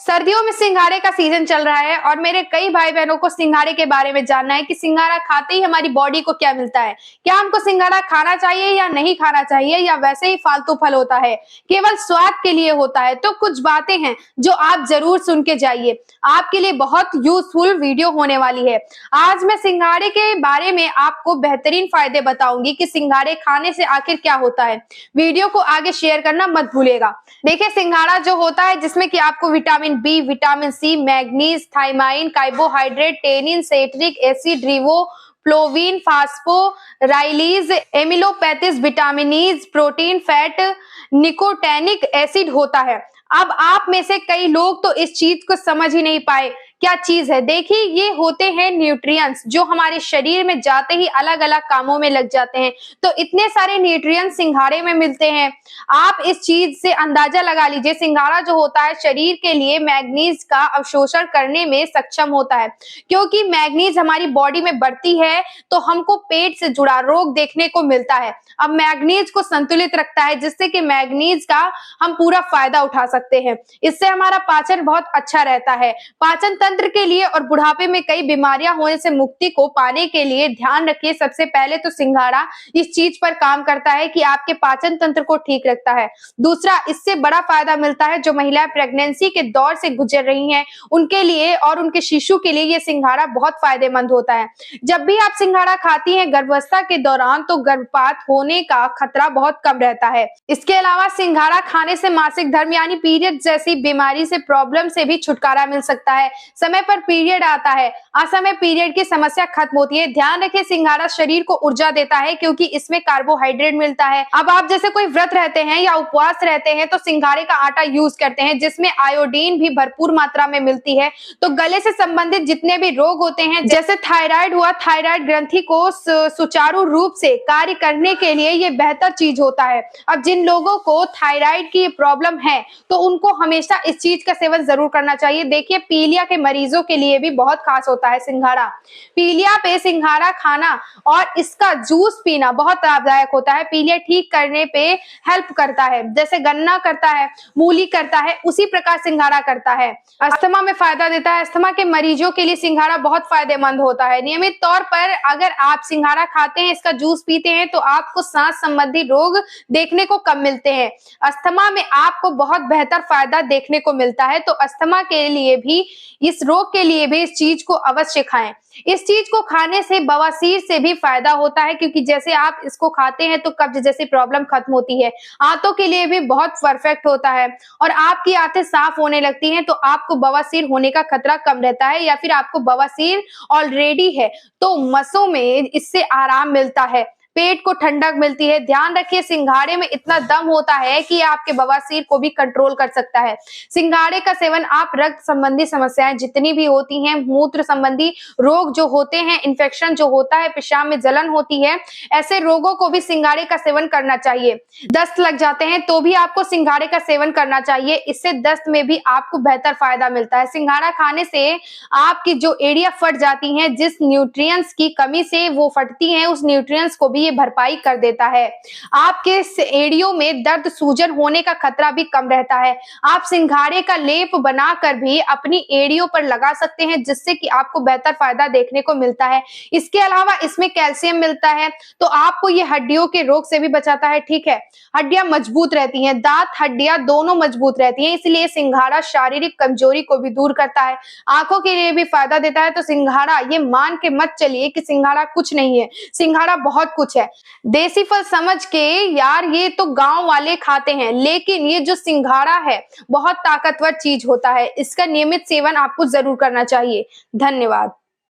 सर्दियों में सिंघाड़े का सीजन चल रहा है और मेरे कई भाई बहनों को सिंघाड़े के बारे में जानना है कि सिंघाड़ा खाते ही हमारी बॉडी को क्या मिलता है। क्या हमको सिंघाड़ा खाना चाहिए या नहीं खाना चाहिए, या वैसे ही फालतू फल होता है, केवल स्वाद के लिए होता है। तो कुछ बातें हैं जो आप जरूर सुन के जाइए, आपके लिए बहुत यूजफुल वीडियो होने वाली है। आज मैं सिंघाड़े के बारे में आपको बेहतरीन फायदे बताऊंगी कि सिंघाड़े खाने से आखिर क्या होता है। वीडियो को आगे शेयर करना मत भूलिएगा। देखिए, सिंघाड़ा जो होता है जिसमें कि आपको vitamin B, vitamin C, manganese, thiamine, carbohydrate, tannin, citric acid, riboflavin, phosphorylase, एमिलोपैथिस, विटामिनीज, प्रोटीन, फैट, निकोटैनिक एसिड होता है। अब आप में से कई लोग तो इस चीज को समझ ही नहीं पाए क्या चीज है। देखिए, ये होते हैं न्यूट्रिएंट्स जो हमारे शरीर में जाते ही अलग अलग कामों में लग जाते हैं। तो इतने सारे न्यूट्रिएंट्स सिंघाड़े में मिलते हैं, आप इस चीज से अंदाजा लगा लीजिए। सिंघाड़ा जो होता है शरीर के लिए मैग्नीज का अवशोषण करने में सक्षम होता है, क्योंकि मैग्नीज हमारी बॉडी में बढ़ती है तो हमको पेट से जुड़ा रोग देखने को मिलता है। अब मैग्नीज को संतुलित रखता है, जिससे कि मैग्नीज का हम पूरा फायदा उठा सकते हैं। इससे हमारा पाचन बहुत अच्छा रहता है। पाचन तंत्र के लिए और बुढ़ापे में कई बीमारियां होने से मुक्ति को पाने के लिए ध्यान रखिए, सबसे पहले तो सिंघाड़ा इस चीज पर काम करता है कि आपके पाचन तंत्र को ठीक रखता है। दूसरा, इससे बड़ा फायदा मिलता है जो महिलाएं प्रेगनेंसी के दौर से गुजर रही हैं उनके लिए और उनके शिशु के लिए ये सिंघाड़ा बहुत फायदेमंद होता है। जब भी आप सिंघाड़ा खाती हैं गर्भावस्था के दौरान तो गर्भपात होने का खतरा बहुत कम रहता है। इसके अलावा सिंघाड़ा खाने से मासिक धर्म यानी पीरियड जैसी बीमारी से प्रॉब्लम से भी छुटकारा मिल सकता है। समय पर पीरियड आता है, असमय पीरियड की समस्या खत्म होती है। ध्यान रखिए, सिंघाड़ा शरीर को ऊर्जा देता है क्योंकि इसमें कार्बोहाइड्रेट मिलता है। अब आप जैसे कोई व्रत रहते हैं या उपवास रहते हैं तो सिंघाड़े का आटा यूज करते हैं, जिसमें आयोडीन भी भरपूर मात्रा में मिलती है। तो गले से संबंधित जितने भी रोग होते हैं जैसे थायराइड हुआ, थायराइड ग्रंथि को सुचारू रूप से कार्य करने के लिए ये बेहतर चीज होता है। अब जिन लोगों को थायराइड की प्रॉब्लम है तो उनको हमेशा इस चीज का सेवन जरूर करना चाहिए। देखिए, पीलिया के मरीजों के लिए भी बहुत खास होता है सिंघाड़ा। पीलिया पे सिंघाड़ा खाना और इसका जूस पीना बहुत लाभदायक होता है। पीलिया ठीक करने पे हेल्प करता है, जैसे गन्ना करता है, मूली करता है, उसी प्रकार सिंघाड़ा करता है। अस्थमा में फायदा देता है। अस्थमा के मरीजों के लिए सिंघाड़ा बहुत फायदेमंद होता है। नियमित तौर पर अगर आप सिंघाड़ा खाते हैं, इसका जूस पीते हैं तो आपको सांस संबंधी रोग देखने को कम मिलते हैं। अस्थमा में आपको बहुत बेहतर फायदा देखने को मिलता है। तो अस्थमा के लिए भी, इस रोग के लिए भी इस चीज को अवश्य खाएं। इस चीज को खाने से बवासीर से भी फायदा होता है, क्योंकि जैसे आप इसको खाते हैं तो कब्ज जैसी प्रॉब्लम खत्म होती है। आंतों के लिए भी बहुत परफेक्ट होता है और आपकी आंतें साफ होने लगती हैं तो आपको बवासीर होने का खतरा कम रहता है। या फिर आपको बवासीर ऑलरेडी है तो मसों में इससे आराम मिलता है, पेट को ठंडक मिलती है। ध्यान रखिए, सिंघाड़े में इतना दम होता है कि आपके बवासीर को भी कंट्रोल कर सकता है। सिंघाड़े का सेवन आप रक्त संबंधी समस्याएं जितनी भी होती हैं, मूत्र संबंधी रोग जो होते हैं, इन्फेक्शन जो होता है, पेशाब में जलन होती है, ऐसे रोगों को भी सिंघाड़े का सेवन करना चाहिए। दस्त लग जाते हैं तो भी आपको सिंघाड़े का सेवन करना चाहिए, इससे दस्त में भी आपको बेहतर फायदा मिलता है। सिंघाड़ा खाने से आपकी जो एड़ियां फट जाती हैं, जिस न्यूट्रिएंट्स की कमी से वो फटती हैं, उस न्यूट्रिएंट्स को भी ये भरपाई कर देता है। आपके एड़ियों में दर्द, सूजन होने का खतरा भी कम रहता है। आप सिंघाड़े का लेप बनाकर भी अपनी एड़ियों पर लगा सकते हैं, जिससे कि आपको बेहतर फायदा देखने को मिलता है। इसके अलावा इसमें कैल्शियम मिलता है तो आपको ये हड्डियों के रोग से भी बचाता है। ठीक है, हड्डियां मजबूत रहती हैं, दांत हड्डियां दोनों मजबूत रहती हैं, इसलिए सिंघाड़ा शारीरिक कमजोरी को भी दूर करता है। आंखों के लिए भी फायदा देता है। तो सिंघाड़ा, ये मान के मत चलिए कि सिंघाड़ा कुछ नहीं है, सिंघाड़ा बहुत कुछ है। देसी फल समझ के यार ये तो गांव वाले खाते हैं, लेकिन ये जो सिंघाड़ा है बहुत ताकतवर चीज होता है। इसका नियमित सेवन आपको जरूर करना चाहिए। धन्यवाद।